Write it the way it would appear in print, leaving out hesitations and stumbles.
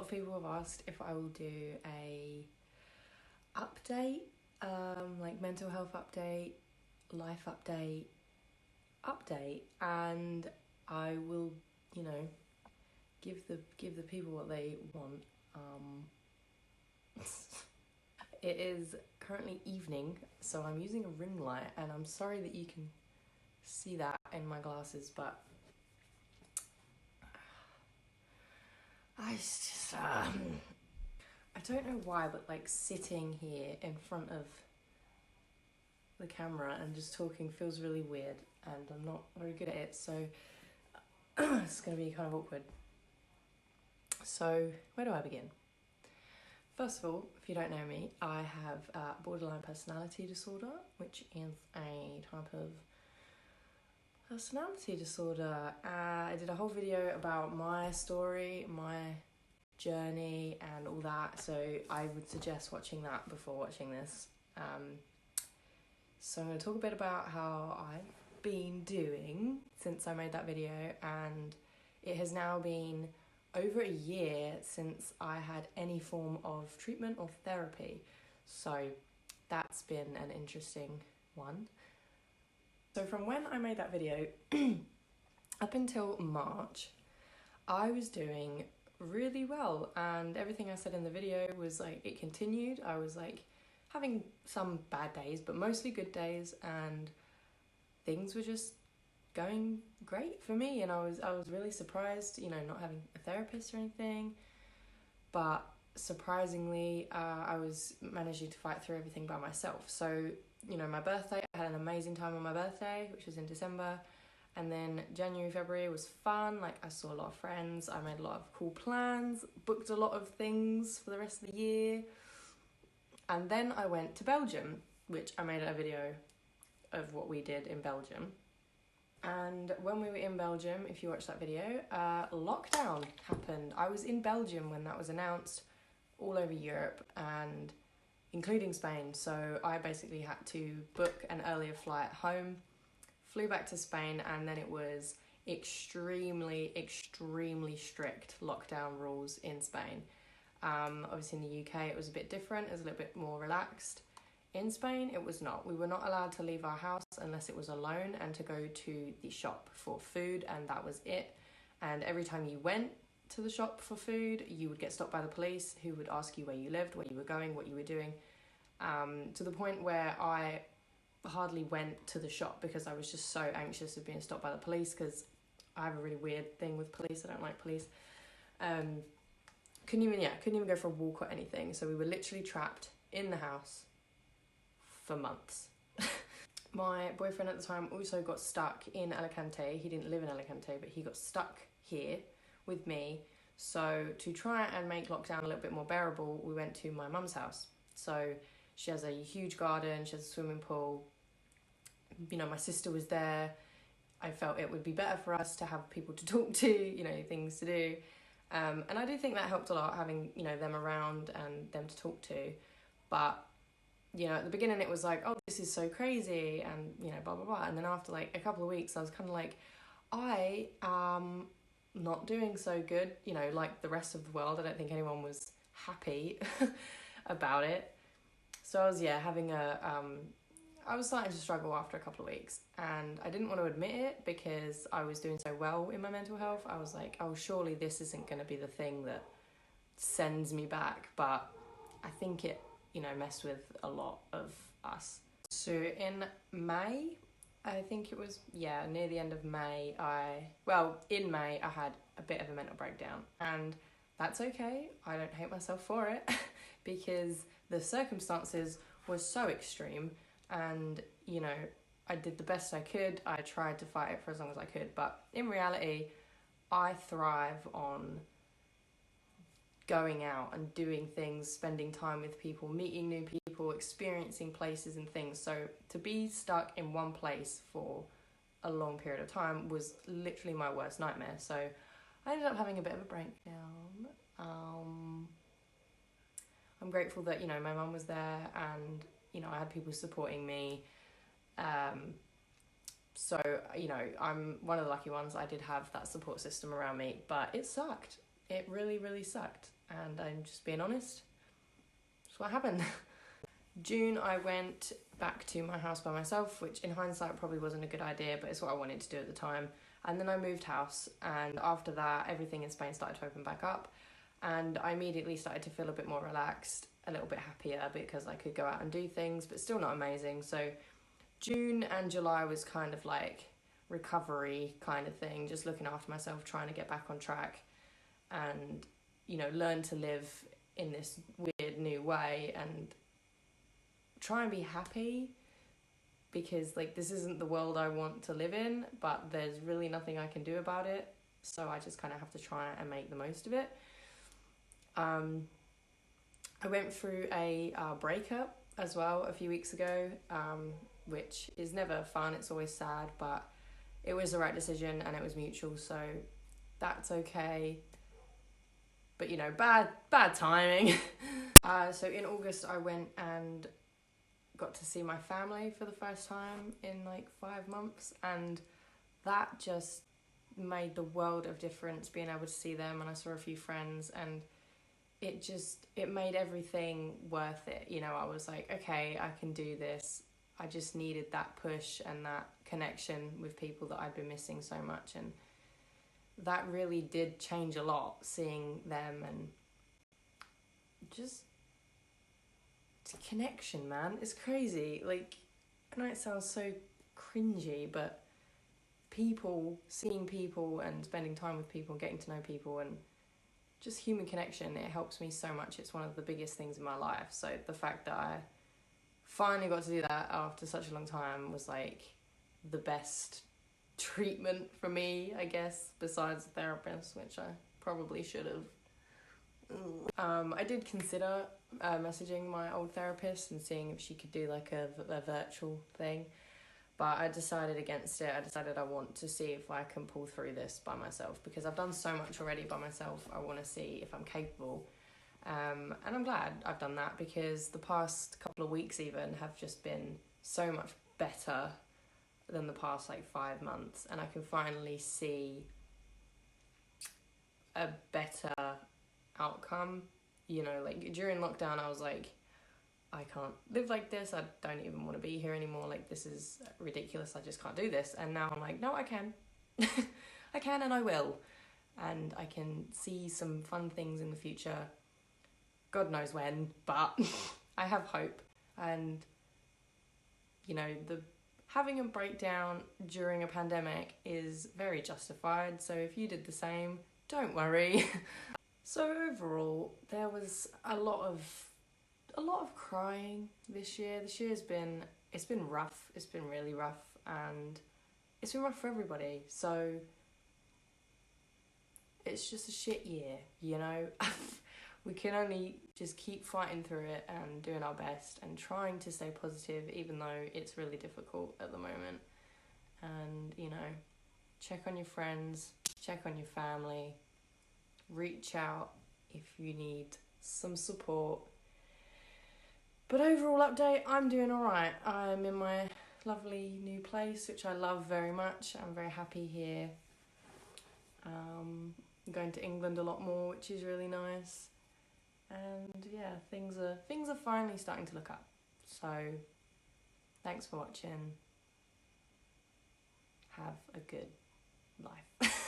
lot of people have asked if I will do a update, like mental health update, life update, and I will, give the people what they want. It is currently evening, so I'm using a ring light, and I'm sorry that you can see that in my glasses, but I just, I don't know why, but like sitting here in front of the camera and just talking feels really weird, and I'm not very good at it, so it's going to be kind of awkward. So where do I begin? First of all, if you don't know me, I have borderline personality disorder, which is a type of personality disorder. I did a whole video about my story, my journey and all that, so I would suggest watching that before watching this. So I'm going to talk a bit about how I've been doing since I made that video, and it has now been over a year since I had any form of treatment or therapy, so that's been an interesting one. So from when I made that video up until March, I was doing really well, and everything I said in the video was like, it continued. I was like having some bad days, but mostly good days, and things were just going great for me, and I was really surprised, not having a therapist or anything, but surprisingly I was managing to fight through everything by myself. So my birthday, I had an amazing time on my birthday, which was in December, and then January, February was fun. Like, I saw a lot of friends, I made a lot of cool plans, booked a lot of things for the rest of the year, and then I went to Belgium, which I made a video of what we did in Belgium. And when we were in Belgium, if you watch that video, lockdown happened. I was in Belgium when that was announced, all over Europe, and including Spain. So I basically had to book an earlier flight home, flew back to Spain, and then it was extremely, extremely strict lockdown rules in Spain. Obviously in the UK it was a bit different, it was a little bit more relaxed. In Spain, it was not. We were not allowed to leave our house unless it was alone, and to go to the shop for food, and that was it. And every time you went to the shop for food, you would get stopped by the police, who would ask you where you lived, where you were going, what you were doing, to the point where I hardly went to the shop because I was just so anxious of being stopped by the police, because I have a really weird thing with police. I don't like police. Couldn't even go for a walk or anything. So we were literally trapped in the house for months. My boyfriend at the time also got stuck in Alicante. He didn't live in Alicante, but he got stuck here with me. So to try and make lockdown a little bit more bearable, we went to my mum's house. So she has a huge garden, she has a swimming pool. My sister was there. I felt it would be better for us to have people to talk to, things to do. And I do think that helped a lot, having, them around and them to talk to. But at the beginning it was like, oh, this is so crazy, and, blah, blah, blah. And then after like a couple of weeks, I was kind of like, I am not doing so good, like the rest of the world. I don't think anyone was happy about it. So I was, I was starting to struggle after a couple of weeks, and I didn't want to admit it because I was doing so well in my mental health. I was like, oh, surely this isn't going to be the thing that sends me back. But I think it, messed with a lot of us. So in May, I think it was, near the end of May, in May I had a bit of a mental breakdown, and that's okay. I don't hate myself for it because the circumstances were so extreme, and, I did the best I could. I tried to fight it for as long as I could, but in reality, I thrive on going out and doing things, spending time with people, meeting new people, experiencing places and things. So to be stuck in one place for a long period of time was literally my worst nightmare. So I ended up having a bit of a breakdown. I'm grateful that, my mum was there, and, I had people supporting me. So, I'm one of the lucky ones. I did have that support system around me, but it sucked. it really, really sucked. And I'm just being honest, that's what happened. June, I went back to my house by myself, which in hindsight probably wasn't a good idea, but it's what I wanted to do at the time. And then I moved house, and after that, everything in Spain started to open back up. And I immediately started to feel a bit more relaxed, a little bit happier, because I could go out and do things, but still not amazing. So June and July was kind of like recovery kind of thing, just looking after myself, trying to get back on track and, you know, learn to live in this weird new way and try and be happy, because like this isn't the world I want to live in, but there's really nothing I can do about it. So I just kind of have to try and make the most of it. I went through a breakup as well a few weeks ago, which is never fun. It's always sad, but it was the right decision and it was mutual, so that's okay. But you know, bad timing. So in August I went and got to see my family for the first time in like 5 months, and that just made the world of difference, being able to see them. And I saw a few friends, and it made everything worth it. You know, I was like, okay, I can do this. I just needed that push and that connection with people that I'd been missing so much, and that really did change a lot, seeing them. And just connection, man, it's crazy. Like, I know it sounds so cringy, but seeing people and spending time with people and getting to know people and just human connection, it helps me so much. It's one of the biggest things in my life. So the fact that I finally got to do that after such a long time was like the best treatment for me, I guess, besides the therapist, which I probably should have. I did consider messaging my old therapist and seeing if she could do like a virtual thing, but I decided against it. I decided I want to see if I can pull through this by myself, because I've done so much already by myself. I want to see if I'm capable, and I'm glad I've done that, because the past couple of weeks even have just been so much better than the past like 5 months, and I can finally see a better outcome. You know, like during lockdown I was like, I can't live like this, I don't even want to be here anymore, like this is ridiculous, I just can't do this. And now I'm like, no, I can. I can, and I will, and I can see some fun things in the future, God knows when, but I have hope. And you know, having a breakdown during a pandemic is very justified, so if you did the same, don't worry. So overall, there was a lot of crying this year. This year's been rough. It's been really rough, and it's been rough for everybody. So it's just a shit year, you know. We can only just keep fighting through it and doing our best and trying to stay positive, even though it's really difficult at the moment. And, you know, check on your friends, check on your family, reach out if you need some support. But overall update, I'm doing alright. I'm in my lovely new place, which I love very much. I'm very happy here. I'm going to England a lot more, which is really nice. And yeah, things are finally starting to look up. So thanks for watching. Have a good life.